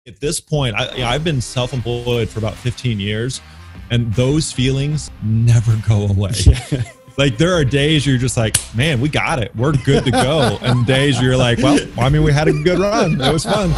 At this point, I've been self-employed for about 15 years, and those feelings never go away. Yeah. Like, there are days you're just like, man, we got it. We're good to go. And days where you're like, well, I mean, we had a good run. It was fun.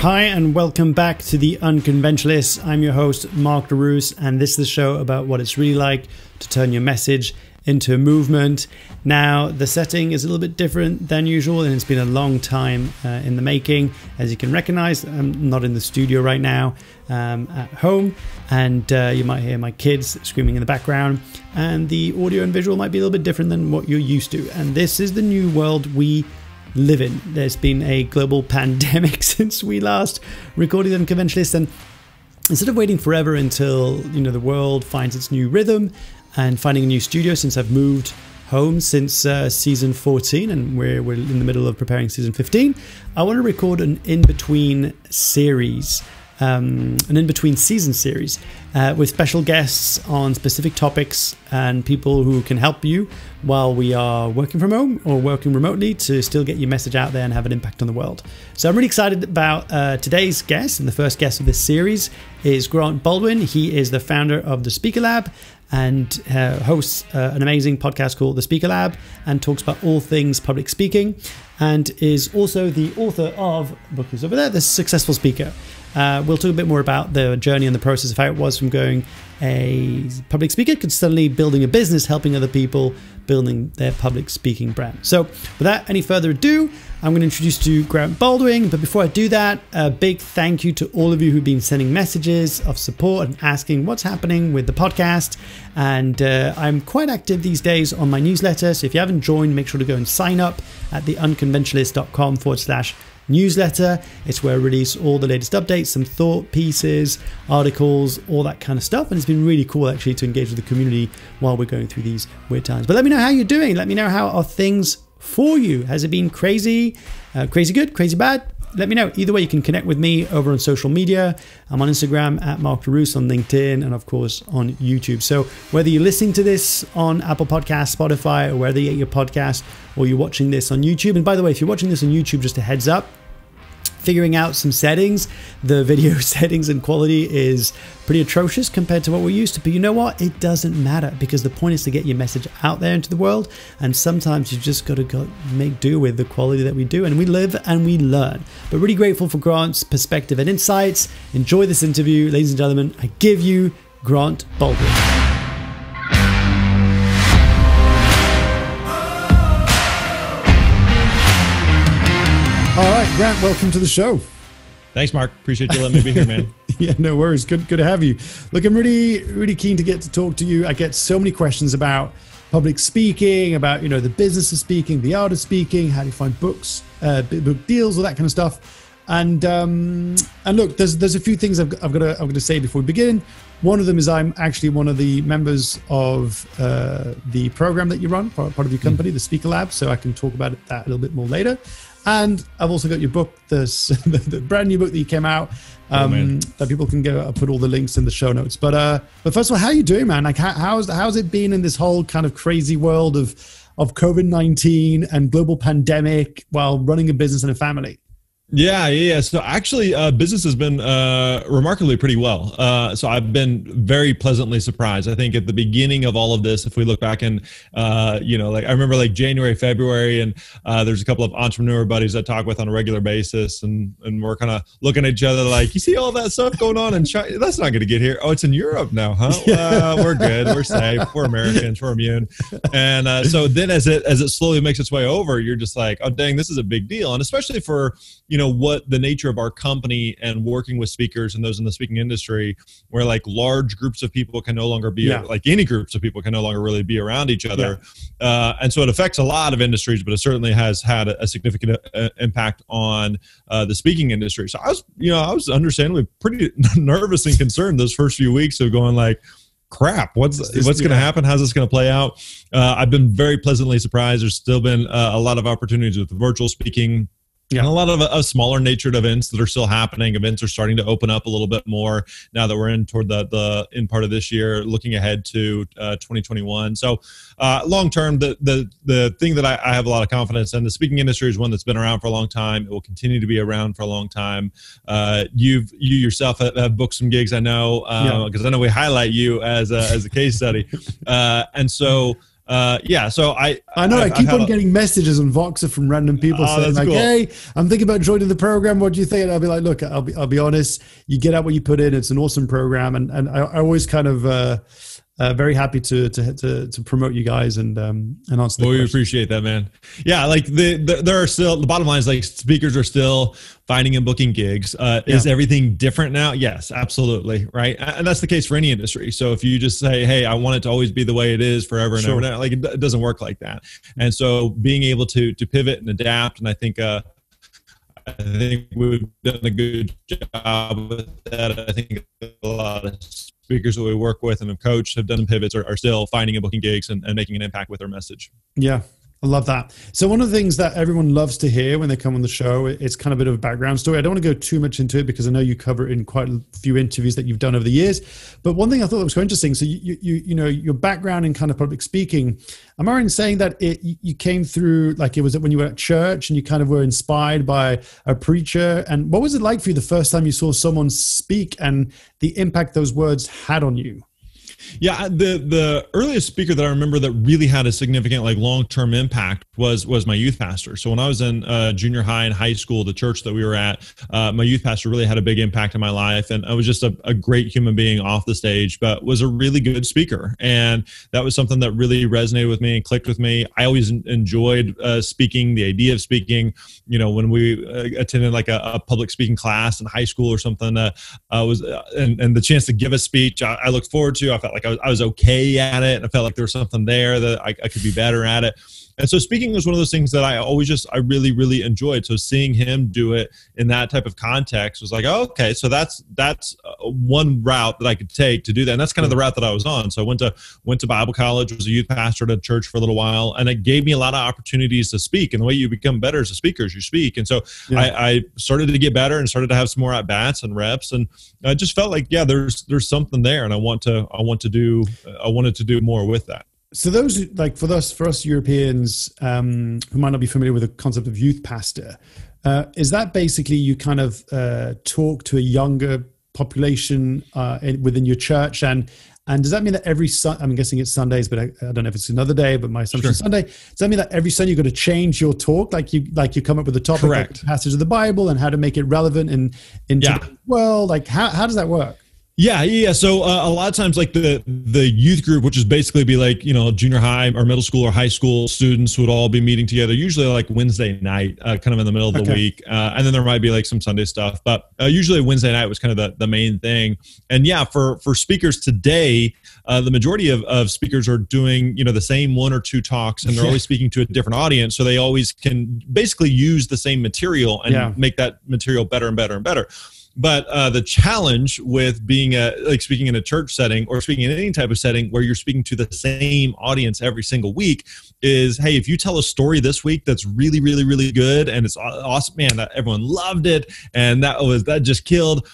Hi, and welcome back to the Unconventionalists. I'm your host, Mark Leruste, and this is the show about what it's really like to turn your message into a movement. Now, the setting is a little bit different than usual, and it's been a long time in the making. As you can recognize, I'm not in the studio right now, at home, and you might hear my kids screaming in the background, and the audio and visual might be a little bit different than what you're used to. And this is the new world we live in. There's been a global pandemic since we last recorded Unconventionalists, and instead of waiting forever until the world finds its new rhythm and finding a new studio, since I've moved home since season 14 and we're in the middle of preparing season 15, I want to record an in-between series, an in-between season series with special guests on specific topics and people who can help you while we are working from home or working remotely to still get your message out there and have an impact on the world. So I'm really excited about today's guest, and the first guest of this series is Grant Baldwin. He is the founder of the Speaker Lab and hosts an amazing podcast called The Speaker Lab and talks about all things public speaking, and is also the author of, the book is over there, The Successful Speaker. We'll talk a bit more about the journey and the process of how it was from going a public speaker to suddenly building a business, helping other people, building their public speaking brand. So without any further ado, I'm going to introduce you to Grant Baldwin. But before I do that, a big thank you to all of you who've been sending messages of support and asking what's happening with the podcast. And I'm quite active these days on my newsletter. So if you haven't joined, make sure to go and sign up at theunconventionalist.com/newsletter. It's where I release all the latest updates, some thought pieces, articles, all that kind of stuff. And it's been really cool actually to engage with the community while we're going through these weird times. But let me know how you're doing. Let me know, how are things for you? Has it been crazy, crazy good, crazy bad? Let me know. Either way, you can connect with me over on social media. I'm on Instagram at Mark Leruste, on LinkedIn, and of course on YouTube. So whether you're listening to this on Apple Podcasts, Spotify, or wherever you get your podcast, or you're watching this on YouTube. And by the way, if you're watching this on YouTube, just a heads up, figuring out some settings, the video settings and quality is pretty atrocious compared to what we're used to. But you know what? It doesn't matter, because the point is to get your message out there into the world. And sometimes you just got to make do with the quality that we do, and we live and we learn. But really grateful for Grant's perspective and insights. Enjoy this interview. Ladies and gentlemen, I give you Grant Baldwin. All right, Grant, welcome to the show. Thanks, Mark. Appreciate you letting me be here, man. Yeah, no worries. Good to have you. Look, I'm really keen to get to talk to you. I get so many questions about public speaking, about the business of speaking, the art of speaking, how do you find books, book deals, all that kind of stuff. And look, there's a few things I've got to say before we begin. One of them is I'm actually one of the members of the program that you run, part of your company, the Speaker Lab. So I can talk about that a little bit more later. And I've also got your book, the brand new book that you came out, that people can go. I'll put all the links in the show notes. But first of all, how are you doing, man? Like, how's it been in this whole kind of crazy world of COVID-19 and global pandemic while running a business and a family? Yeah. So actually, business has been remarkably pretty well. So I've been very pleasantly surprised. I think at the beginning of all of this, if we look back and, like I remember like January, February, and there's a couple of entrepreneur buddies I talk with on a regular basis, and we're kind of looking at each other like, you see all that stuff going on in China? That's not going to get here. Oh, it's in Europe now, huh? We're good. We're safe. We're Americans. We're immune. And so then as it slowly makes its way over, you're just like, oh, dang, this is a big deal. And especially for, what the nature of our company and working with speakers and those in the speaking industry, where like large groups of people can no longer be like any groups of people can no longer really be around each other. And so it affects a lot of industries, but it certainly has had a significant impact on the speaking industry. So I was understandably pretty nervous and concerned those first few weeks of going like, crap, what's going to happen? How's this going to play out? I've been very pleasantly surprised. There's still been a lot of opportunities with virtual speaking. And a lot of smaller natured events that are still happening. Events are starting to open up a little bit more now that we're in toward the in part of this year, looking ahead to 2021. So long term, the thing that I have a lot of confidence in, the speaking industry is one that's been around for a long time. It will continue to be around for a long time. You yourself have booked some gigs, I know, because I know we highlight you as a case study. And so so I know I keep on getting messages on Voxer from random people saying like, cool. Hey, I'm thinking about joining the program. What do you think? And I'll be like, look, I'll be honest. You get out what you put in. It's an awesome program. And I always kind of, very happy to promote you guys and answer the we appreciate that, man. Yeah, like there are still, the bottom line is like speakers are still finding and booking gigs. Is everything different now? Yes, absolutely, right? And that's the case for any industry. So if you just say, hey, I want it to always be the way it is forever and ever, like it doesn't work like that. And so being able to pivot and adapt, and I think we've done a good job with that. I think a lot of speakers that we work with and have coached have done pivots are still finding and booking gigs and making an impact with their message. Yeah, I love that. So one of the things that everyone loves to hear when they come on the show, it's kind of a bit of a background story. I don't want to go too much into it because I know you cover it in quite a few interviews that you've done over the years. But one thing I thought that was quite interesting, so you know, your background in kind of public speaking, am I right in saying that you came through, like it was when you were at church and you kind of were inspired by a preacher? And what was it like for you the first time you saw someone speak and the impact those words had on you? Yeah, the earliest speaker that I remember that really had a significant like long-term impact was my youth pastor. So when I was in junior high and high school, the church that we were at, my youth pastor really had a big impact in my life. And I was just a great human being off the stage, but was a really good speaker. And that was something that really resonated with me and clicked with me. I always enjoyed speaking, the idea of speaking. You know, when we attended like a public speaking class in high school or something, and the chance to give a speech, I looked forward to. I felt like I was okay at it, and I felt like there was something there that I could be better at it. And so speaking was one of those things that I really, really enjoyed. So seeing him do it in that type of context was like, oh, okay, so that's one route that I could take to do that. And that's kind of the route that I was on. So I went to Bible college, was a youth pastor at a church for a little while, and it gave me a lot of opportunities to speak. And the way you become better as a speaker is you speak. And so I started to get better and started to have some more at-bats and reps. And I just felt like, yeah, there's something there, and I wanted to do more with that. So those, like for us Europeans who might not be familiar with the concept of youth pastor, is that basically you kind of talk to a younger population within your church? And does that mean that every Sunday, I'm guessing it's Sundays, but I don't know if it's another day, but my assumption is Sunday. Does that mean that every Sunday you've got to change your talk? Like you come up with a topic, like a passage of the Bible and how to make it relevant in today's world? Like how does that work? Yeah. So a lot of times, like the youth group, which is basically be like, you know, junior high or middle school or high school students would all be meeting together, usually like Wednesday night, kind of in the middle of the week. And then there might be like some Sunday stuff, but usually Wednesday night was kind of the main thing. And yeah, for speakers today, the majority of speakers are doing, you know, the same one or two talks, and they're always speaking to a different audience. So they always can basically use the same material and make that material better and better and better. But the challenge with being speaking in a church setting or speaking in any type of setting where you're speaking to the same audience every single week is, hey, if you tell a story this week that's really, really, really good and it's awesome, man, that everyone loved it and that just killed,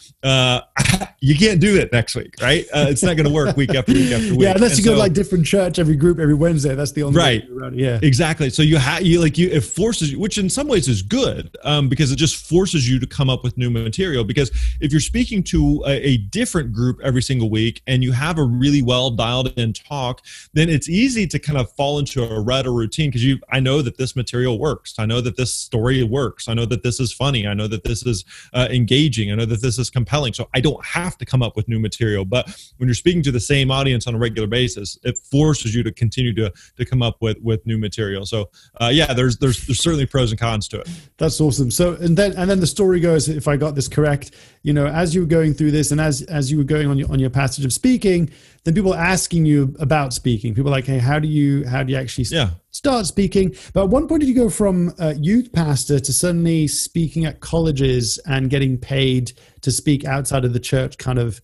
you can't do it next week, right? It's not going to work week after week after week. Yeah, unless you go to like different church, every group, every Wednesday. That's the only way around it. Yeah, exactly. So it forces you, which in some ways is good, because it just forces you to come up with new material. Because if you're speaking to a different group every single week and you have a really well dialed in talk, then it's easy to kind of fall into a rut or routine because I know that this material works. I know that this story works. I know that this is funny. I know that this is engaging. I know that this is compelling. So I don't have to come up with new material. But when you're speaking to the same audience on a regular basis, it forces you to continue to come up with new material. So there's certainly pros and cons to it. That's awesome. So and then the story goes, if I got this correct, you know, as you were going through this and as you were going on your passage of speaking, then people are asking you about speaking. People are like, hey, how do you actually start speaking? But at one point, did you go from youth pastor to suddenly speaking at colleges and getting paid to speak outside of the church kind of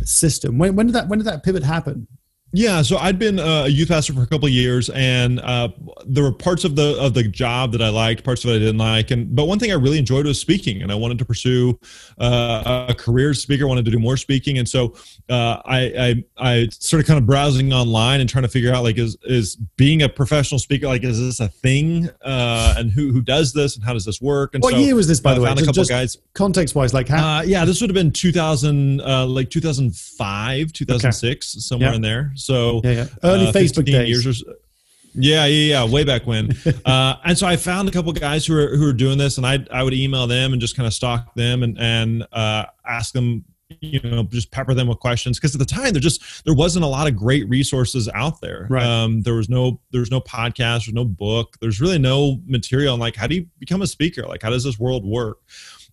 system? When did that pivot happen? Yeah, so I'd been a youth pastor for a couple of years, and there were parts of the job that I liked, parts of it I didn't like, but one thing I really enjoyed was speaking, and I wanted to pursue a career as a speaker. I wanted to do more speaking, and so I started kind of browsing online and trying to figure out, like, is being a professional speaker, like, is this a thing, and who does this, and how does this work? And what year was this, by the way? I found a couple guys. Context wise, like how? Yeah, this would have been 2005, 2006, somewhere in there. So early Facebook days. Years or so. Yeah, way back when. And so I found a couple guys who were doing this, and I would email them and just kind of stalk them and ask them, just pepper them with questions, because at the time there wasn't a lot of great resources out there. Right. There was no podcast, there's no book, there's really no material on, like, how do you become a speaker? Like, how does this world work?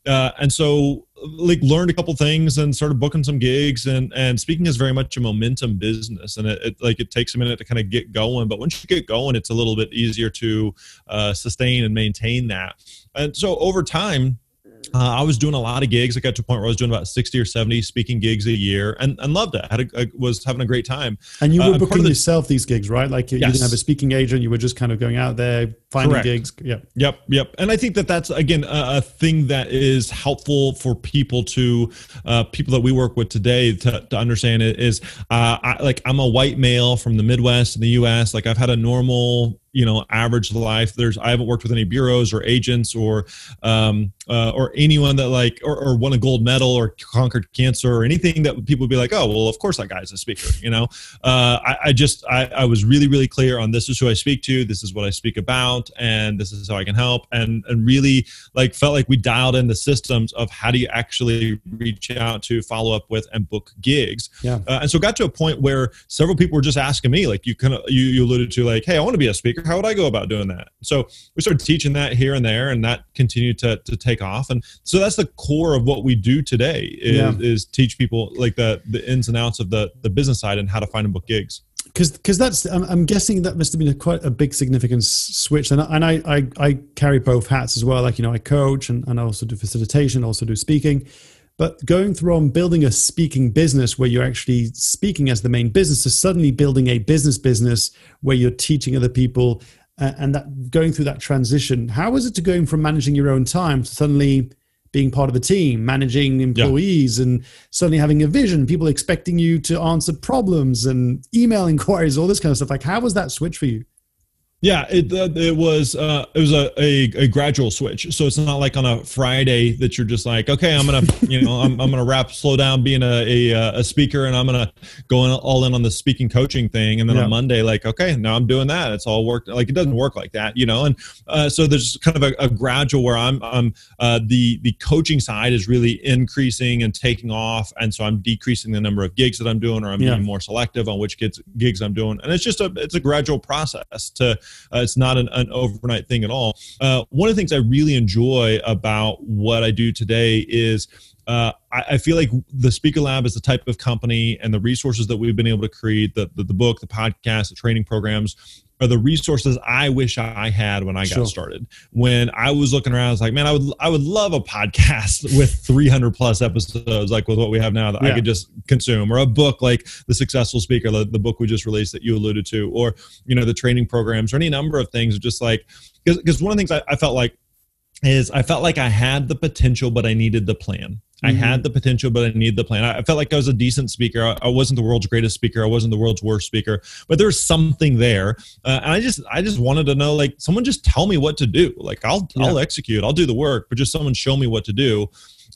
And so, like, learned a couple things and started booking some gigs, and speaking is very much a momentum business, and it takes a minute to kind of get going, but once you get going, it's a little bit easier to sustain and maintain that. And so over time, I was doing a lot of gigs. I got to a point where I was doing about 60 or 70 speaking gigs a year, and loved it. I was having a great time. And you were booking yourself these gigs, right? Like, you didn't have a speaking agent. You were just kind of going out there, finding gigs. Yep. And I think that's, again, a thing that is helpful for people that we work with today to understand it is, I'm a white male from the Midwest in the U.S. Like, I've had a normal, average life. I haven't worked with any bureaus or agents or anyone that or won a gold medal or conquered cancer or anything that people would be like, oh, well, of course that guy's a speaker. I was really, really clear on, this is who I speak to, this is what I speak about, and this is how I can help, and really felt like we dialed in the systems of how do you actually reach out to, follow up with, and book gigs. And so it got to a point where several people were just asking me, like, you alluded to, like, hey, I want to be a speaker. How would I go about doing that? So we started teaching that here and there, and that continued to take off. And so that's the core of what we do today is teach people, like, the ins and outs of the business side and how to find and book gigs. Because that's, I'm guessing that must have been quite a big significant switch. And I carry both hats as well. Like, I coach and I also do facilitation, also do speaking. But going from building a speaking business where you're actually speaking as the main business to suddenly building a business where you're teaching other people, and that going through that transition, how was it to going from managing your own time to suddenly being part of a team, managing employees, and suddenly having a vision, people expecting you to answer problems and email inquiries, all this kind of stuff? Like, how was that switch for you? Yeah, it was a gradual switch. So it's not like on a Friday that you're just like, okay, I'm gonna I'm gonna slow down being a speaker, and I'm gonna go all in on the speaking coaching thing, and then on Monday, like, okay, now I'm doing that. It's all worked. Like, it doesn't work like that, And so there's kind of a gradual where I'm the coaching side is really increasing and taking off, and so I'm decreasing the number of gigs that I'm doing, or I'm being more selective on which gigs I'm doing, and it's a gradual process to. It's not an overnight thing at all. One of the things I really enjoy about what I do today is I feel like the Speaker Lab is the type of company, and the resources that we've been able to create, the book, the podcast, the training programs, are the resources I wish I had when I got started. When I was looking around, I was like, man, I would love a podcast with 300 plus episodes, like with what we have now, that I could just consume, or a book like The Successful Speaker, the book we just released that you alluded to, or, the training programs, or any number of things. Just like, because one of the things I felt like is I felt like I had the potential, but I needed the plan. I had the potential, but I needed the plan. I felt like I was a decent speaker. I wasn't the world's greatest speaker. I wasn't the world's worst speaker, but there was something there. And I just wanted to know, like, someone just tell me what to do. Like, I'll execute, I'll do the work, but just someone show me what to do.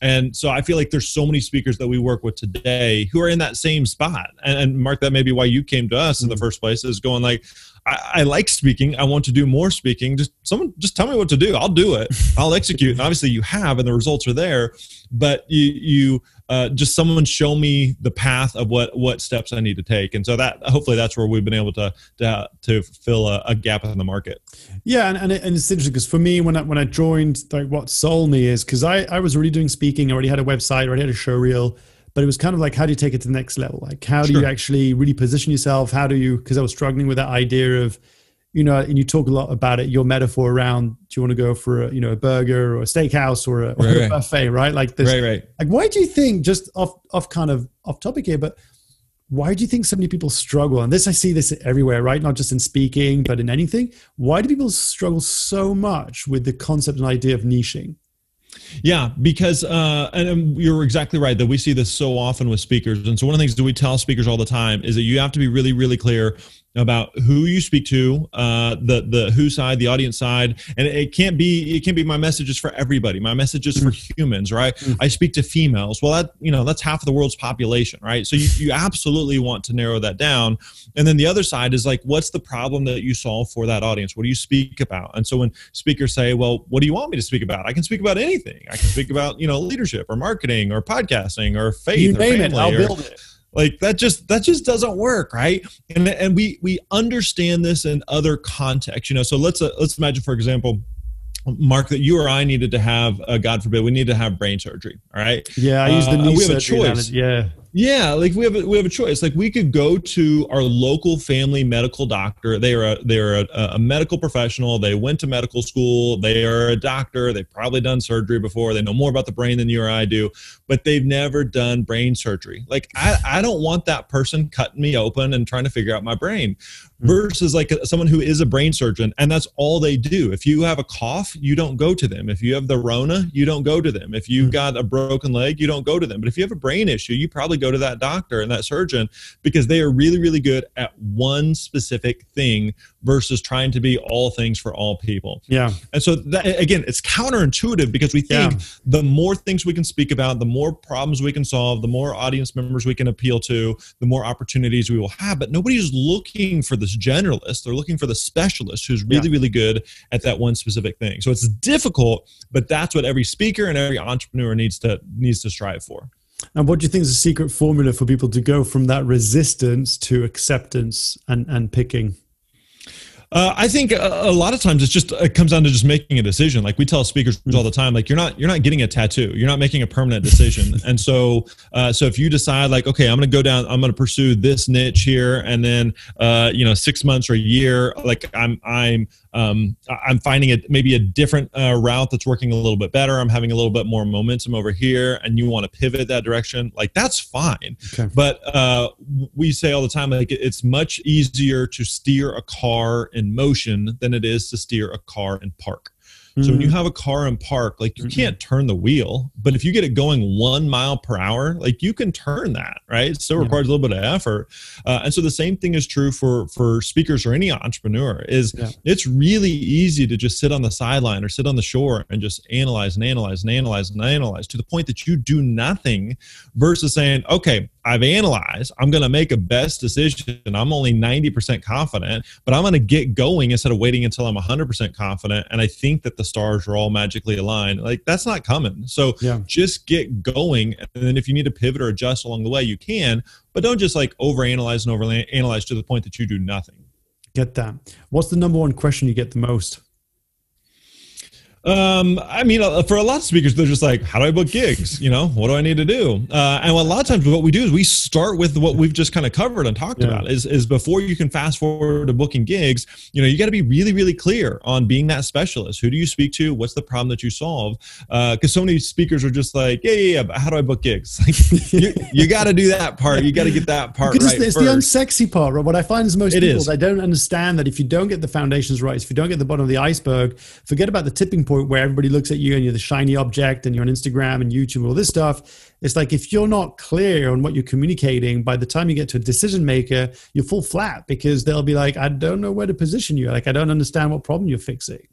And so I feel like there's so many speakers that we work with today who are in that same spot. And Mark, that may be why you came to us in the first place, is going like, I like speaking. I want to do more speaking. Just tell me what to do. I'll do it. I'll execute. And obviously you have, and the results are there, but you just someone show me the path of what steps I need to take. And so that, hopefully that's where we've been able to fill a gap in the market. Yeah. And it's interesting because for me, when I joined, like, what sold me is because I was already doing speaking. I already had a website, already had a show reel. But it was kind of like, how do you take it to the next level? Like, how do you actually really position yourself? How do you, because I was struggling with that idea of, and you talk a lot about it, your metaphor around, do you want to go for a burger or a steakhouse or a buffet, right? Like this, like, why do you think, just off topic here, but why do you think so many people struggle? And I see this everywhere, right? Not just in speaking, but in anything. Why do people struggle so much with the concept and idea of niching? Yeah, because, and you're exactly right that we see this so often with speakers. And so one of the things that we tell speakers all the time is that you have to be really, really clear about who you speak to, the who side, the audience side, and it can't be my message is for everybody. My message is for humans, right? I speak to females. Well, that's half of the world's population, right? So you absolutely want to narrow that down. And then the other side is like, what's the problem that you solve for that audience? What do you speak about? And so when speakers say, well, what do you want me to speak about? I can speak about anything. I can speak about, leadership or marketing or podcasting or faith. You or name family it, I'll build it. Like that just doesn't work, right? And we understand this in other contexts, So let's imagine, for example, Mark, that you or I needed to have, God forbid, we need to have brain surgery. All right. Yeah, I use the knee we have a surgery choice. Yeah, like we have a choice. Like we could go to our local family medical doctor. They're a medical professional. They went to medical school. They are a doctor. They've probably done surgery before. They know more about the brain than you or I do, but they've never done brain surgery. Like I don't want that person cutting me open and trying to figure out my brain. Versus like someone who is a brain surgeon, and that's all they do. If you have a cough, you don't go to them. If you have the Rona, you don't go to them. If you've got a broken leg, you don't go to them. But if you have a brain issue, you probably go to that doctor and that surgeon because they are really, really good at one specific thing versus trying to be all things for all people. Yeah. And so that, again, it's counterintuitive because we think the more things we can speak about, the more problems we can solve, the more audience members we can appeal to, the more opportunities we will have. But nobody's looking for this generalist. They're looking for the specialist who's really, really good at that one specific thing. So it's difficult, but that's what every speaker and every entrepreneur needs to strive for. And what do you think is the secret formula for people to go from that resistance to acceptance and picking? I think a lot of times it comes down to just making a decision. Like we tell speakers all the time, like you're not getting a tattoo. You're not making a permanent decision. And so if you decide like, okay, I'm going to go down, I'm going to pursue this niche here, and then 6 months or a year, like I'm finding maybe a different route that's working a little bit better. I'm having a little bit more momentum over here, and you want to pivot that direction. Like that's fine. Okay. But we say all the time, like it's much easier to steer a car in motion than it is to steer a car in park. So when you have a car in park, like you can't turn the wheel, but if you get it going 1 mile per hour, like you can turn that, right? It still requires a little bit of effort. And so the same thing is true for speakers or any entrepreneur it's really easy to just sit on the sideline or sit on the shore and just analyze and analyze and analyze and analyze to the point that you do nothing versus saying, okay, I've analyzed, I'm going to make a best decision. I'm only 90% confident, but I'm going to get going instead of waiting until I'm 100% confident. And I think that the stars are all magically aligned. Like that's not coming. So just get going. And then if you need to pivot or adjust along the way, you can, but don't just like overanalyze and overanalyze to the point that you do nothing. Get that. What's the number one question you get the most? For a lot of speakers, they're just like, how do I book gigs? What do I need to do? And a lot of times what we do is we start with what we've just kind of covered and talked about is before you can fast forward to booking gigs, you got to be really, really clear on being that specialist. Who do you speak to? What's the problem that you solve? Because so many speakers are just like, but how do I book gigs? Like, you got to do that part. You got to get that part because right it's first. The unsexy part, right? What I find is most people, they don't understand that if you don't get the foundations right, if you don't get the bottom of the iceberg, forget about the tipping point where everybody looks at you and you're the shiny object and you're on Instagram and YouTube and all this stuff. It's like if you're not clear on what you're communicating, by the time you get to a decision maker, you fall flat because they'll be like, I don't know where to position you. Like, I don't understand what problem you're fixing.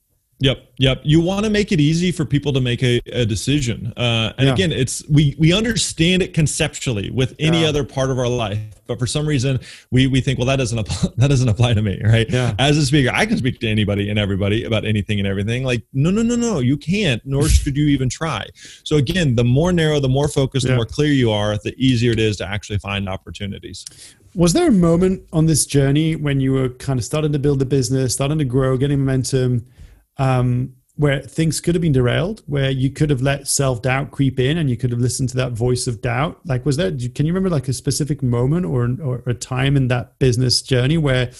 Yep. You want to make it easy for people to make a decision. Again, we understand it conceptually with any other part of our life, but for some reason we think, well, that doesn't apply to me, right? Yeah. As a speaker, I can speak to anybody and everybody about anything and everything. Like, no, you can't, nor should you even try. So again, the more narrow, the more focused, the more clear you are, the easier it is to actually find opportunities. Was there a moment on this journey when you were kind of starting to build the business, starting to grow, getting momentum, where things could have been derailed, where you could have let self-doubt creep in and you could have listened to that voice of doubt? Like, can you remember like a specific moment or a time in that business journey where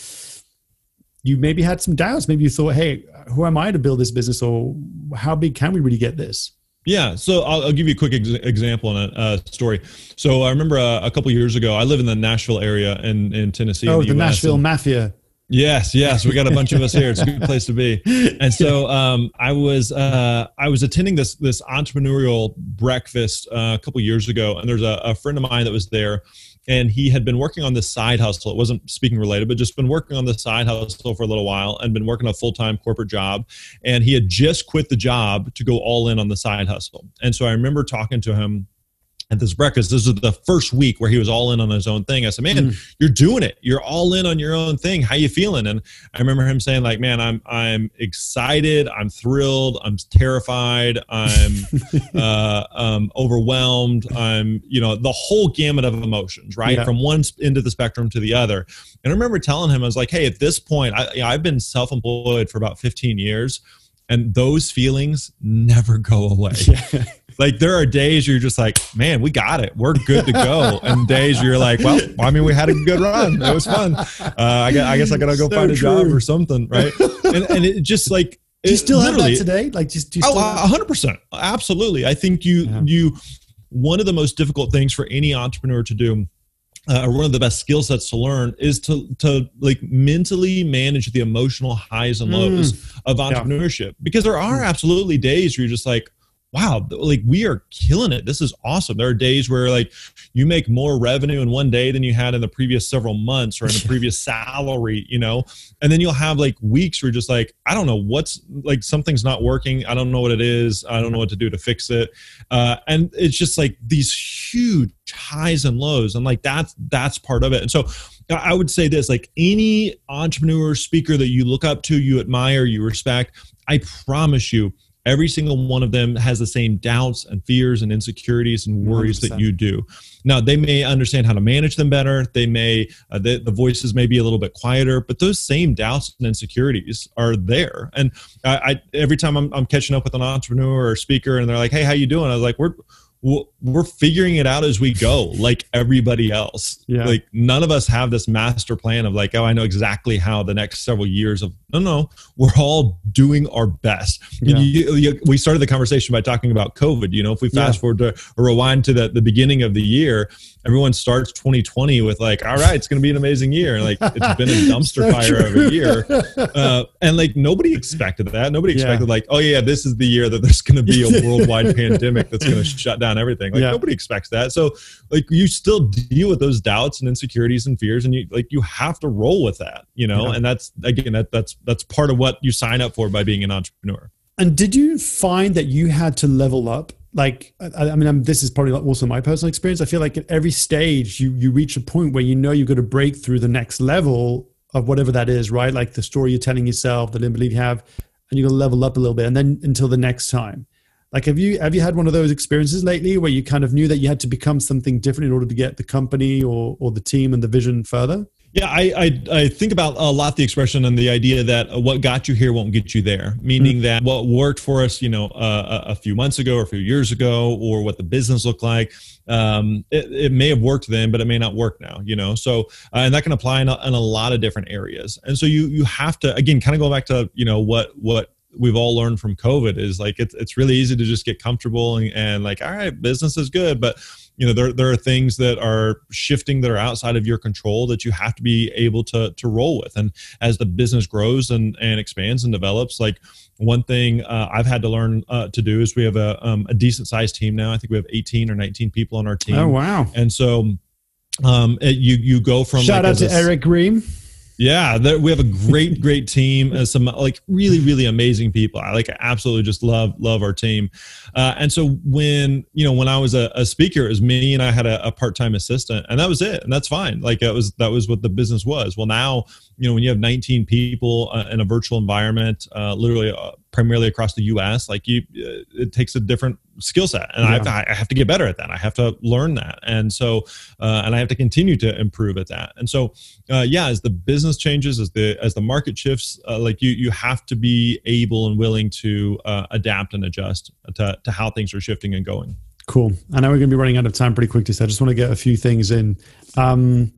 you maybe had some doubts? Maybe you thought, hey, who am I to build this business? Or how big can we really get this? Yeah, so I'll give you a quick example and a story. So I remember a couple years ago, I live in the Nashville area in Tennessee, in Oh, the the U.S. Nashville Mafia. Yes, we got a bunch of us here. It's a good place to be. And so I was attending this entrepreneurial breakfast a couple years ago, and there's a friend of mine that was there, and he had been working on this side hustle. It wasn't speaking related, but just been working on the side hustle for a little while and been working a full-time corporate job. And he had just quit the job to go all in on the side hustle. And so I remember talking to him at this breakfast. This was the first week where he was all in on his own thing. I said, man, you're doing it. You're all in on your own thing. How you feeling? And I remember him saying like, man, I'm excited. I'm thrilled. I'm terrified. I'm overwhelmed. I'm, the whole gamut of emotions, right? Yeah. From one end of the spectrum to the other. And I remember telling him, I was like, hey, at this point, I've been self-employed for about 15 years. And those feelings never go away. Yeah. Like there are days you're just like, man, we got it. We're good to go. And days you're like, well, I mean, we had a good run. It was fun. I guess I got to go find a job or something. Right. And it just like, do you still have that today? Like do you still 100%. Absolutely. I think one of the most difficult things for any entrepreneur to do, or one of the best skill sets to learn, is to like mentally manage the emotional highs and lows of entrepreneurship. Because there are absolutely days where you're just like, wow, like we are killing it. This is awesome. There are days where like you make more revenue in one day than you had in the previous several months or in the previous salary, and then you'll have like weeks where you're just like, I don't know what's like, something's not working. I don't know what it is. I don't know what to do to fix it. And it's just like these huge highs and lows. And like, that's part of it. And so I would say this, like any entrepreneur, speaker that you look up to, you admire, you respect, I promise you, every single one of them has the same doubts and fears and insecurities and worries 100%. That you do. Now, they may understand how to manage them better. They may, the voices may be a little bit quieter, but those same doubts and insecurities are there. And every time I'm catching up with an entrepreneur or speaker and they're like, hey, how you doing? I was like, we're figuring it out as we go, like everybody else. Yeah. Like none of us have this master plan of like, oh, I know exactly how the next several years of, no, we're all doing our best. Yeah. We started the conversation by talking about COVID. If we fast forward to or rewind to the beginning of the year, everyone starts 2020 with like, all right, it's going to be an amazing year. Like it's been a dumpster fire of a year. And like nobody expected that. Nobody expected like, oh yeah, this is the year that there's going to be a worldwide pandemic that's going to shut down everything. Like nobody expects that. So like you still deal with those doubts and insecurities and fears, and you have to roll with that, and that's again, that's part of what you sign up for by being an entrepreneur. And did you find that you had to level up? Like, I mean, this is probably also my personal experience. I feel like at every stage you reach a point where you've got to break through the next level of whatever that is, right? Like the story you're telling yourself, the limit belief you have, and you got to level up a little bit, and then until the next time. Like, have you had one of those experiences lately where you kind of knew that you had to become something different in order to get the company or the team and the vision further? Yeah, I think about a lot the expression and the idea that what got you here won't get you there, meaning that what worked for us, a few months ago or a few years ago, or what the business looked like, it may have worked then, but it may not work now, So, and that can apply in a lot of different areas. And so you have to, again, kind of go back to, what we've all learned from COVID is like, it's really easy to just get comfortable and like, all right, business is good, but there are things that are shifting that are outside of your control that you have to be able to roll with. And as the business grows and expands and develops, like one thing I've had to learn to do is we have a decent sized team now. I think we have 18 or 19 people on our team. Oh, wow. And so you go from shout out to Eric Green. Yeah, we have a great team, some like really, really amazing people. I absolutely just love our team. And so when I was a speaker, it was me and I had a part-time assistant, and that was it. And that's fine. Like that was what the business was. Well, now, when you have 19 people in a virtual environment, literally primarily across the US, like it takes a different skill set, and I have to get better at that. I have to learn that. And so, and I have to continue to improve at that. And so, as the business changes, as the market shifts, like you have to be able and willing to adapt and adjust to how things are shifting and going. Cool. I know we're going to be running out of time pretty quickly, so I just want to get a few things in. The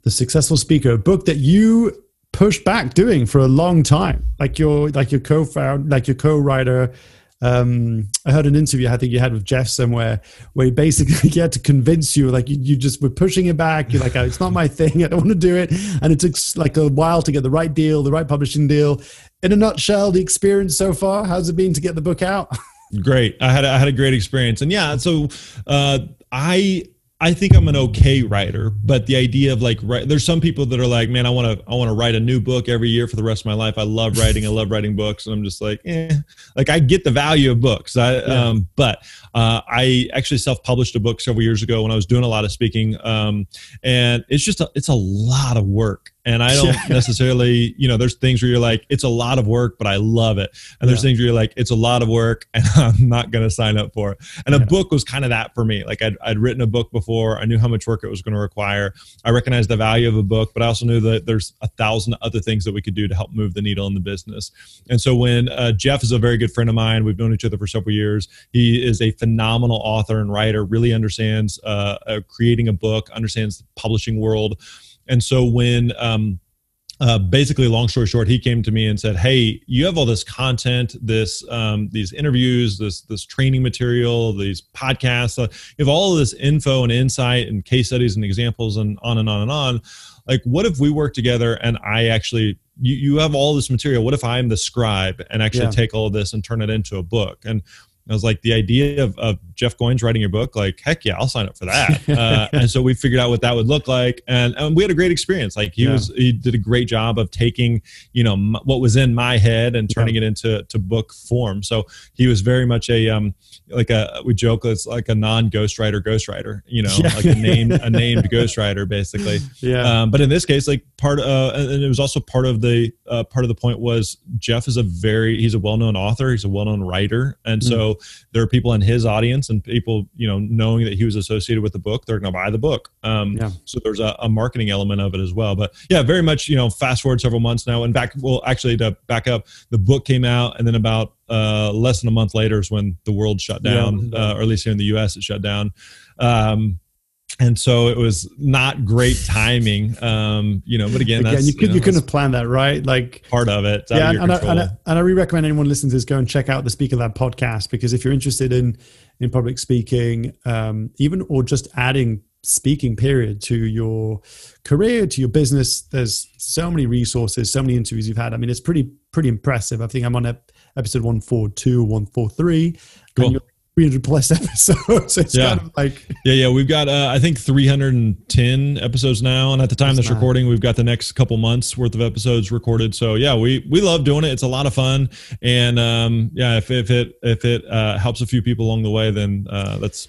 Successful Speaker, a book that you pushed back doing for a long time, like your co-writer I heard an interview I think you had with Jeff somewhere where he basically he had to convince you, like you just were pushing it back. You're like, oh, it's not my thing. I don't want to do it. And it took like a while to get the right deal, the right publishing deal. In a nutshell, the experience so far, how's it been to get the book out? Great. I had a great experience. And yeah, so I think I'm an okay writer, but the idea of like, there's some people that are like, man, I want to write a new book every year for the rest of my life. I love writing. I love writing books. And I'm just like, like I get the value of books. But I actually self-published a book several years ago when I was doing a lot of speaking. And it's a lot of work. And I don't necessarily, there's things where you're like, it's a lot of work, but I love it. And there's things where you're like, it's a lot of work and I'm not going to sign up for it. And a book was kind of that for me. Like I'd written a book before. I knew how much work it was going to require. I recognized the value of a book, but I also knew that there's 1,000 other things that we could do to help move the needle in the business. And so when Jeff is a very good friend of mine, we've known each other for several years. He is a phenomenal author and writer, really understands creating a book, understands the publishing world. And so when, basically, long story short, he came to me and said, "Hey, you have all this content, these interviews, this training material, these podcasts. You have all of this info and insight and case studies and examples and on and on and on. Like, what if we work together and I actually, you have all this material. What if I'm the scribe and actually take all of this and turn it into a book?" And I was like, the idea of Jeff Goins writing your book, like, heck yeah, I'll sign up for that. And so we figured out what that would look like. And we had a great experience. Like he did a great job of taking, what was in my head and turning it into book form. So he was very much we joke, it's like a non-ghostwriter, like a named ghostwriter basically. But in this case, like and it was also part of the point was Jeff is he's a well-known author. He's a well-known writer. And so there are people in his audience and people, knowing that he was associated with the book, they're going to buy the book. So there's a marketing element of it as well. But yeah, very much, fast forward several months now and actually to back up, the book came out and then about less than a month later is when the world shut down, or at least here in the US it shut down. And so it was not great timing, but again, you couldn't have planned that, right? Like part of it. And I really recommend anyone listening to this go and check out the Speaker Lab podcast, because if you're interested in public speaking, or just adding speaking period to your career, to your business, there's so many resources, so many interviews you've had. I mean, it's pretty impressive. I think I'm on episode 142, 143. Cool. 300 plus episodes. So it's kind of like we've got I think 310 episodes now, and at the time this recording we've got the next couple months worth of episodes recorded. So yeah, we love doing it. It's a lot of fun, and if it helps a few people along the way, then that's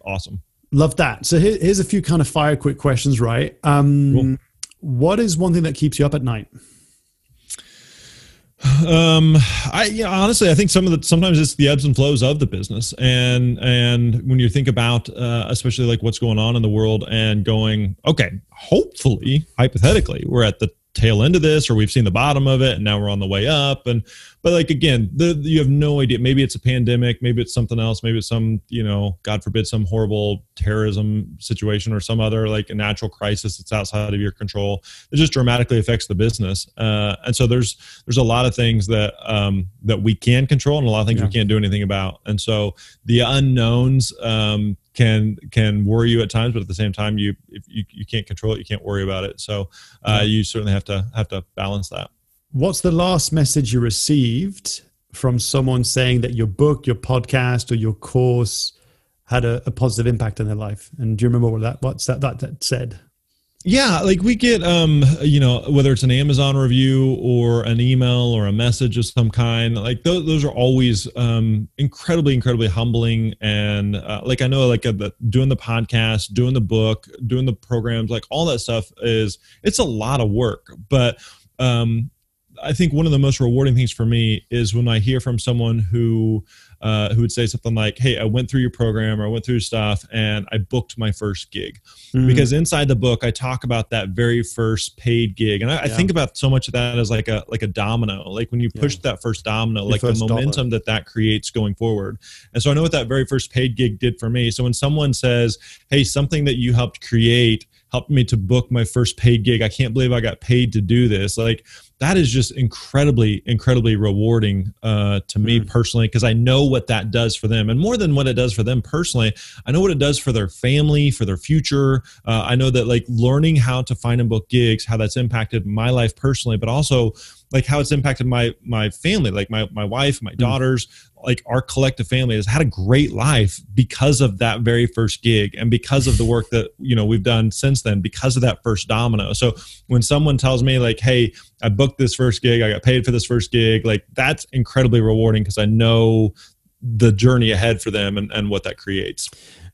awesome. Love that. So here's a few kind of fire quick questions, right? Cool. What is one thing that keeps you up at night? Honestly, I think sometimes it's the ebbs and flows of the business, and when you think about especially like what's going on in the world and going, okay, hopefully, hypothetically, we're at the tail end of this, or we've seen the bottom of it and now we're on the way up. But like, again, you have no idea. Maybe it's a pandemic, maybe it's something else, maybe it's some, God forbid, some horrible terrorism situation or some other like a natural crisis that's outside of your control. It just dramatically affects the business. And so there's a lot of things that we can control and a lot of things we can't do anything about. And so the unknowns can worry you at times, but at the same time, if you can't control it, you can't worry about it. So you certainly have to balance that. What's the last message you received from someone saying that your book, your podcast, or your course had a positive impact on their life? And do you remember what's that said? Yeah, like we get, whether it's an Amazon review or an email or a message of some kind, like those are always incredibly, incredibly humbling. And like I know, like doing the podcast, doing the book, doing the programs, like all that stuff it's a lot of work. But I think one of the most rewarding things for me is when I hear from someone who would say something like, "Hey, I went through your program or I went through stuff and I booked my first gig." Mm-hmm. Because inside the book, I talk about that very first paid gig. And I think about so much of that as like a domino, like when you push that first domino, like the momentum that creates going forward. And so I know what that very first paid gig did for me. So when someone says, "Hey, something that you helped create helped me to book my first paid gig. I can't believe I got paid to do this. Like, that is just incredibly, incredibly rewarding to me personally, because I know what that does for them. And more than what it does for them personally, I know what it does for their family, for their future. I know that, like, learning how to find and book gigs, how that's impacted my life personally, but also like how it's impacted my family, like my wife, my daughters, like our collective family has had a great life because of that very first gig, and because of the work that, you know, we've done since then, because of that first domino. So when someone tells me like, hey, I booked this first gig, I got paid for this first gig, like, that's incredibly rewarding, because I know the journey ahead for them and what that creates.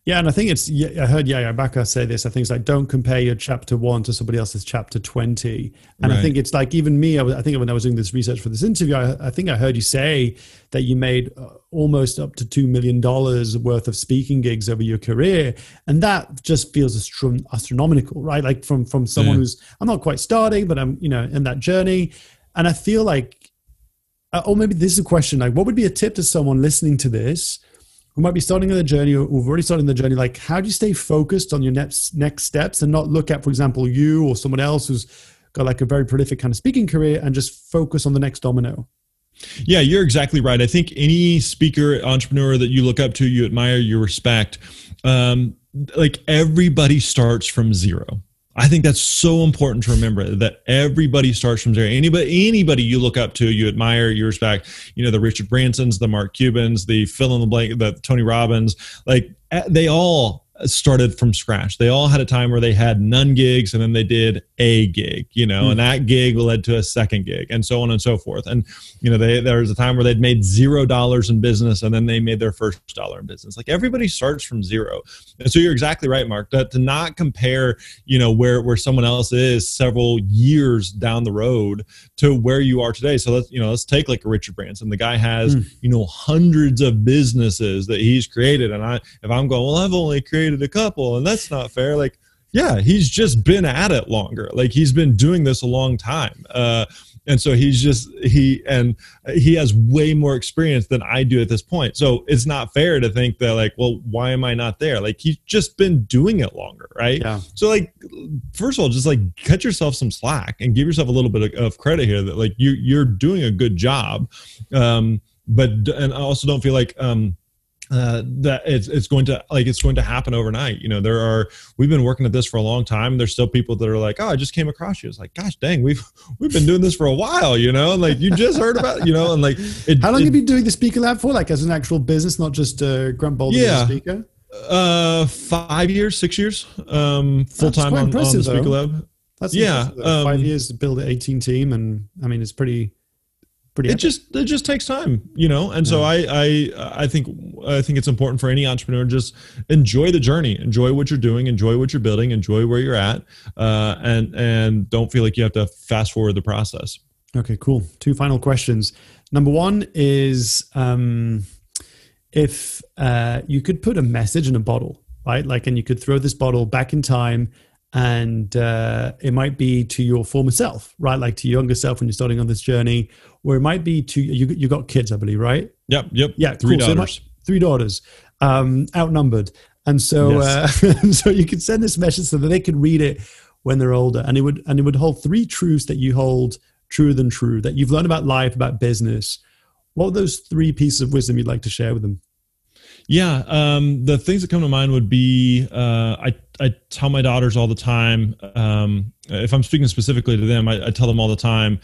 Yeah, and I think I heard Yaya Baka say this. I think it's like, don't compare your chapter 1 to somebody else's chapter 20. And I think it's like, even me, I think when I was doing this research for this interview, I think I heard you say that you made almost up to $2 million worth of speaking gigs over your career. And that just feels astronomical, right? Like from someone who's, I'm not quite starting, but I'm, you know, in that journey. And I feel like, or maybe this is a question, like, what would be a tip to someone listening to this who might be starting on the journey, or who've already started the journey? Like, how do you stay focused on your next steps and not look at, for example, you or someone else who's got like a very prolific kind of speaking career, and just focus on the next domino? Yeah, you're exactly right. I think any speaker, entrepreneur that you look up to, you admire, you respect, like, everybody starts from zero. I think that's so important to remember, that everybody starts from zero. Anybody you look up to, you admire, you respect, you know, the Richard Bransons, the Mark Cubans, the fill in the blank, the Tony Robbins, like, they all started from scratch. They all had a time where they had none gigs, and then they did a gig, you know, and that gig led to a second gig, and so on and so forth. And, you know, there was a time where they'd made $0 in business, and then they made their first dollar in business. Like, everybody starts from zero. And so you're exactly right, Mark, that to not compare, you know, where someone else is several years down the road to where you are today. So let's take like a Richard Branson. The guy has, you know, hundreds of businesses that he's created. And if I'm going, well, I've only created a couple, and that's not fair. Like, yeah, he's just been at it longer. Like, he's been doing this a long time. And so he has way more experience than I do at this point. So it's not fair to think that, like, well, why am I not there? Like, he's just been doing it longer, right? Yeah. So, like, first of all, just like cut yourself some slack and give yourself a little bit of credit here, that like you're doing a good job. But also don't feel like that it's going to happen overnight. You know, we've been working at this for a long time. There's still people that are like, oh, I just came across you. It's like, gosh dang, we've been doing this for a while, you know, and like, you just heard about it, you know, and like, how long have you been doing the Speaker Lab for? Like, as an actual business, not just Grant Baldwin as a speaker? 5 years, 6 years, full time on the Speaker Lab. That's 5 years to build an 18 team, and I mean, it's pretty. It just takes time, you know, and so I think it's important for any entrepreneur, just enjoy the journey, enjoy what you're doing, enjoy what you're building, enjoy where you're at, and don't feel like you have to fast forward the process. Okay, cool. 2 final questions. Number 1 is if you could put a message in a bottle, right? Like, and you could throw this bottle back in time, and it might be to your former self, right? Like to your younger self when you're starting on this journey, or it might be to you got kids, I believe, right? Yep. Yeah, cool. 3 daughters. So 3 daughters, outnumbered, and so so you could send this message so that they could read it when they're older, and it would hold 3 truths that you hold truer than true, that you've learned about life, about business. What are those 3 pieces of wisdom you'd like to share with them? Yeah, the things that come to mind would be, I tell my daughters all the time, if I'm speaking specifically to them, I tell them all the time,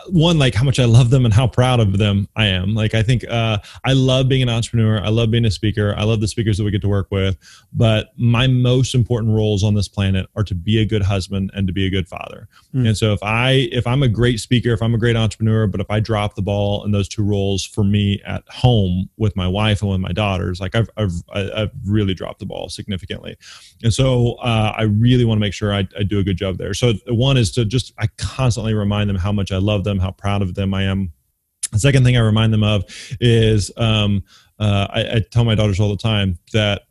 one, like how much I love them and how proud of them I am. Like, I think I love being an entrepreneur. I love being a speaker. I love the speakers that we get to work with. But my most important roles on this planet are to be a good husband and to be a good father. And so if I'm a great speaker, if I'm a great entrepreneur, but if I drop the ball in those 2 roles for me at home with my wife and with my daughters, like I've really dropped the ball significantly. And so I really want to make sure I do a good job there. So one is to I constantly remind them how much I love them, how proud of them I am. The second thing I remind them of is I tell my daughters all the time that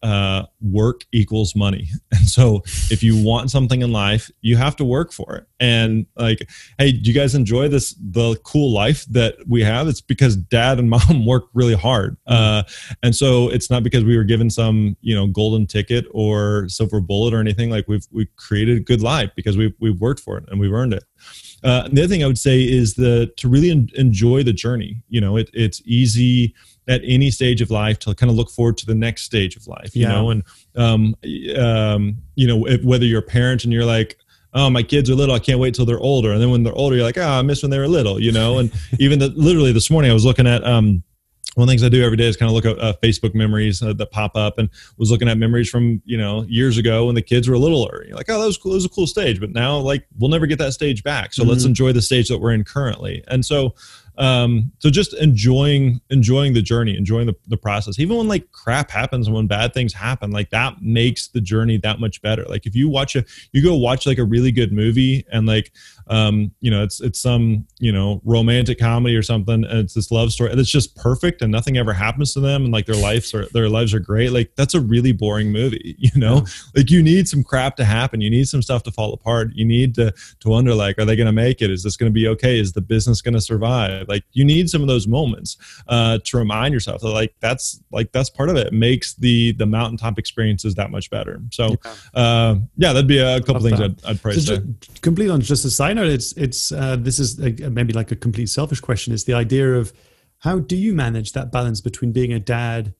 work equals money. And so if you want something in life, you have to work for it. And like, hey, do you guys enjoy the cool life that we have? It's because dad and mom work really hard. And so it's not because we were given some, golden ticket or silver bullet or anything. Like we've created a good life because we've worked for it and we've earned it. The other thing I would say is to really enjoy the journey. It's easy at any stage of life to kind of look forward to the next stage of life, and whether you're a parent and you're like, oh, my kids are little, I can't wait till they're older. And then when they're older, you're like, oh, I miss when they were little, and even literally this morning I was looking at, one of the things I do every day is kind of look at Facebook memories that pop up, and was looking at memories from, years ago when the kids were littler. You're like, oh, that was cool. It was a cool stage, but now like we'll never get that stage back. So let's enjoy the stage that we're in currently. And so just enjoying the journey, enjoying the process, even when like crap happens and when bad things happen, like that makes the journey that much better. Like if you go watch like a really good movie and like, it's some, romantic comedy or something, and it's this love story and it's just perfect and nothing ever happens to them. And like their lives are great. Like that's a really boring movie, like you need some crap to happen. You need some stuff to fall apart. You need to wonder, like, are they going to make it? Is this going to be okay? Is the business going to survive? Like you need some of those moments to remind yourself that that's part of it. It makes the mountaintop experiences that much better. So that'd be a couple things I'd probably say. Complete on just a side note, it's this is maybe like a complete selfish question. It's the idea of how do you manage that balance between being a dad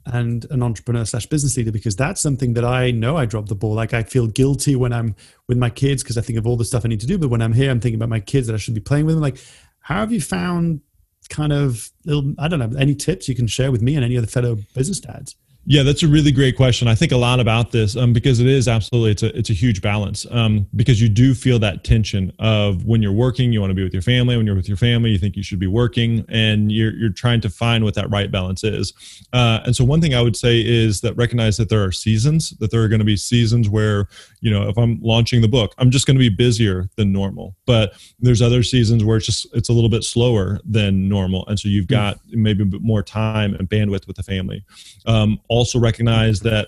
and an entrepreneur / business leader? Because that's something that I know I dropped the ball. Like I feel guilty when I'm with my kids because I think of all the stuff I need to do. But when I'm here, I'm thinking about my kids that I should be playing with them. Like, how have you found kind of I don't know, any tips you can share with me and any other fellow business dads? Yeah, that's a really great question. I think a lot about this because it is absolutely, it's a huge balance because you do feel that tension of when you're working, you want to be with your family. When you're with your family, you think you should be working, and you're trying to find what that right balance is. And so one thing I would say is that recognize that there are seasons, that there are going to be seasons where, if I'm launching the book, I'm just going to be busier than normal. But there's other seasons where it's a little bit slower than normal. And so you've got maybe a bit more time and bandwidth with the family. Also recognize that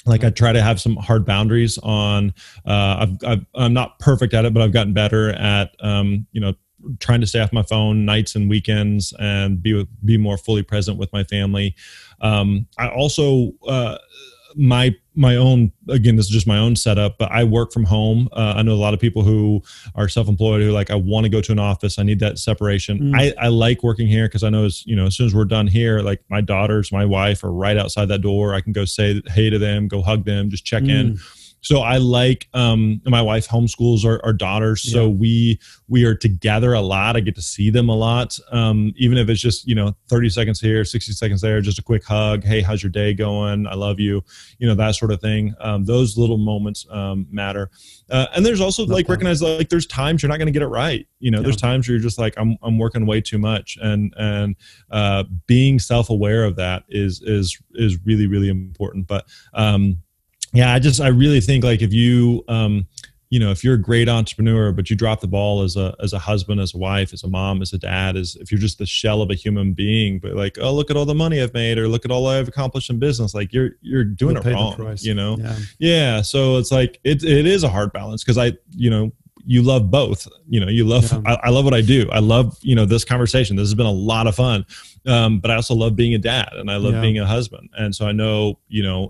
like I try to have some hard boundaries on I'm not perfect at it, but I've gotten better at trying to stay off my phone nights and weekends and be more fully present with my family. I also my own, again, this is just my own setup, but I work from home. I know a lot of people who are self-employed who like, I want to go to an office. I need that separation. I like working here because I know as soon as we're done here, like my daughters, my wife are right outside that door. I can go say hey to them, go hug them, just check in. So I like, my wife homeschools our daughters. So we are together a lot. I get to see them a lot. Even if it's just, 30 seconds here, 60 seconds there, just a quick hug. Hey, how's your day going? I love you. That sort of thing. Those little moments, matter. And there's also recognize like there's times you're not going to get it right. There's times where you're just like, I'm working way too much, and being self-aware of that is really, really important. But, I really think like if you, if you're a great entrepreneur, but you drop the ball as a husband, as a wife, as a mom, as a dad, if you're just the shell of a human being, but like, oh, look at all the money I've made, or look at all I've accomplished in business. Like you're doing it wrong, Yeah. So it's like, it is a hard balance because you love both, you love, I love what I do. I love, this conversation. This has been a lot of fun. But I also love being a dad, and I love being a husband. And so I know,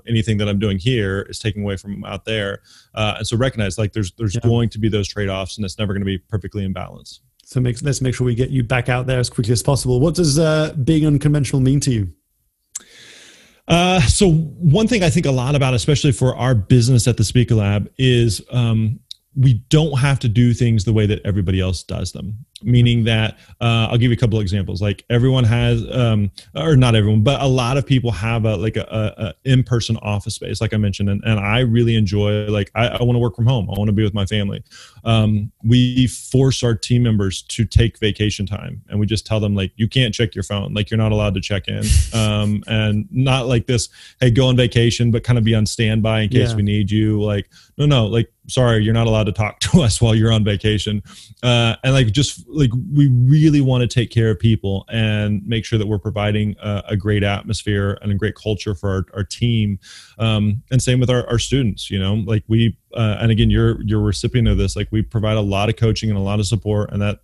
anything that I'm doing here is taking away from out there. And so recognize like there's going to be those trade-offs, and it's never going to be perfectly in balance. So let's make sure we get you back out there as quickly as possible. What does being unconventional mean to you? So one thing I think a lot about, especially for our business at the Speaker Lab, is we don't have to do things the way that everybody else does them. Meaning that I'll give you a couple of examples. Like everyone has, or not everyone, but a lot of people have a in-person office space, like I mentioned, and I really enjoy. Like I want to work from home. I want to be with my family. We force our team members to take vacation time, and we just tell them like, you can't check your phone. Like you're not allowed to check in, and not like this. Hey, go on vacation, but kind of be on standby in case we need you. Like no, like sorry, you're not allowed to talk to us while you're on vacation. And like, just like, we really want to take care of people and make sure that we're providing a great atmosphere and a great culture for our team. And same with our students, you know, like and again, you're a recipient of this. Like, we provide a lot of coaching and a lot of support, and that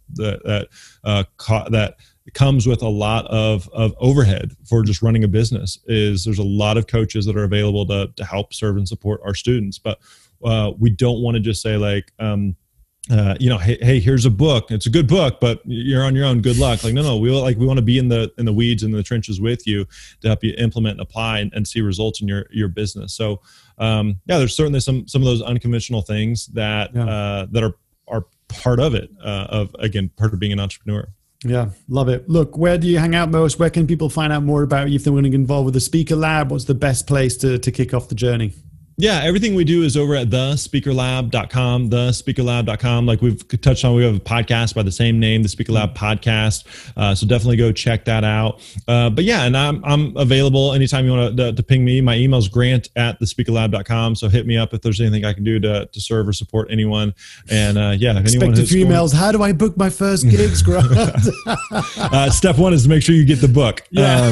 comes with a lot of overhead for just running a business. There's a lot of coaches that are available to help serve and support our students, but we don't want to just say like, you know, hey, here's a book. It's a good book, but you're on your own. Good luck. Like, no, we want to be in the weeds and the trenches with you to help you implement and apply and see results in your business. So, yeah, there's certainly some of those unconventional things that are part of it. Part of being an entrepreneur. Yeah, love it. Look, where do you hang out most? Where can people find out more about you if they want to get involved with the Speaker Lab? What's the best place to kick off the journey? Yeah, everything we do is over at thespeakerlab.com, thespeakerlab.com. Like we've touched on, we have a podcast by the same name, the Speaker Lab Podcast. So definitely go check that out. But yeah, and I'm available anytime you want to ping me. My email is grant@thespeakerlab.com. So hit me up if there's anything I can do to serve or support anyone. And yeah, if anyone expect a few emails. How do I book my first gigs, Grant? Step one is to make sure you get the book. Yeah.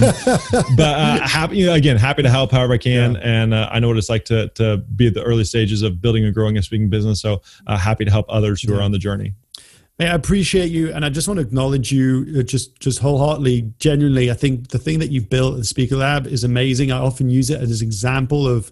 But happy to help however I can. Yeah. And I know what it's like to be at the early stages of building and growing a speaking business. So happy to help others who are on the journey. Hey, I appreciate you. And I just want to acknowledge you just wholeheartedly, genuinely. I think the thing that you've built at the Speaker Lab is amazing. I often use it as an example of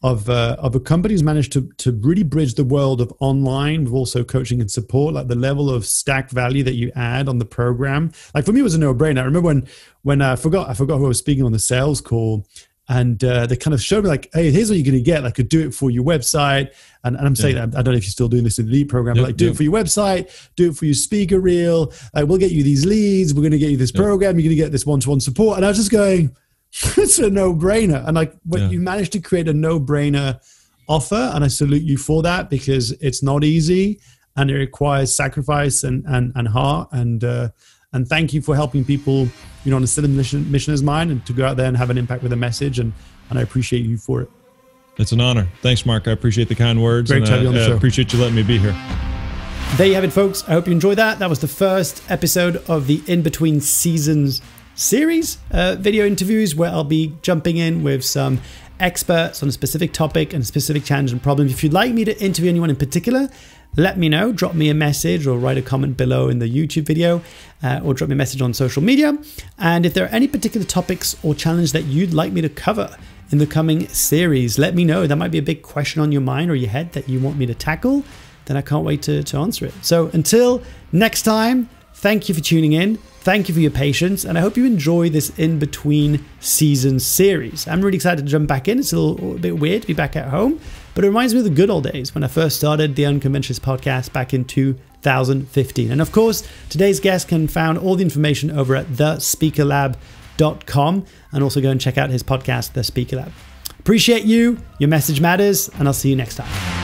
a company who's managed to really bridge the world of online with also coaching and support. Like the level of stacked value that you add on the program. Like for me, it was a no-brainer. I remember when I forgot who I was speaking on the sales call. And they kind of showed me like, hey, here's what you're going to get. Like, could do it for your website. And I'm saying, I don't know if you're still doing this in the lead program, but like, do it for your website, do it for your speaker reel. We'll get you these leads. We're going to get you this program. You're going to get this one-to-one support. And I was just going, it's a no-brainer. And like, you managed to create a no-brainer offer. And I salute you for that, because it's not easy and it requires sacrifice and heart. And thank you for helping people, you know, on a similar mission as mine, and to go out there and have an impact with a message. And I appreciate you for it. It's an honor. Thanks, Mark. I appreciate the kind words. Great to have you on the show. I appreciate you letting me be here. There you have it, folks. I hope you enjoyed that. That was the first episode of the In Between Seasons series, video interviews, where I'll be jumping in with some experts on a specific topic and a specific challenge and problem. If you'd like me to interview anyone in particular, let me know. Drop me a message or write a comment below in the YouTube video, or drop me a message on social media. And if there are any particular topics or challenge that you'd like me to cover in the coming series, let me know. That might be a big question on your mind or your head that you want me to tackle. Then I can't wait to answer it. So until next time, thank you for tuning in. Thank you for your patience, and I hope you enjoy this In Between Seasons series. I'm really excited to jump back in. It's a little bit weird to be back at home, but it reminds me of the good old days when I first started the Unconventionalists podcast back in 2015. And of course, today's guest can find all the information over at thespeakerlab.com, and also go and check out his podcast, The Speaker Lab. Appreciate you. Your message matters, and I'll see you next time.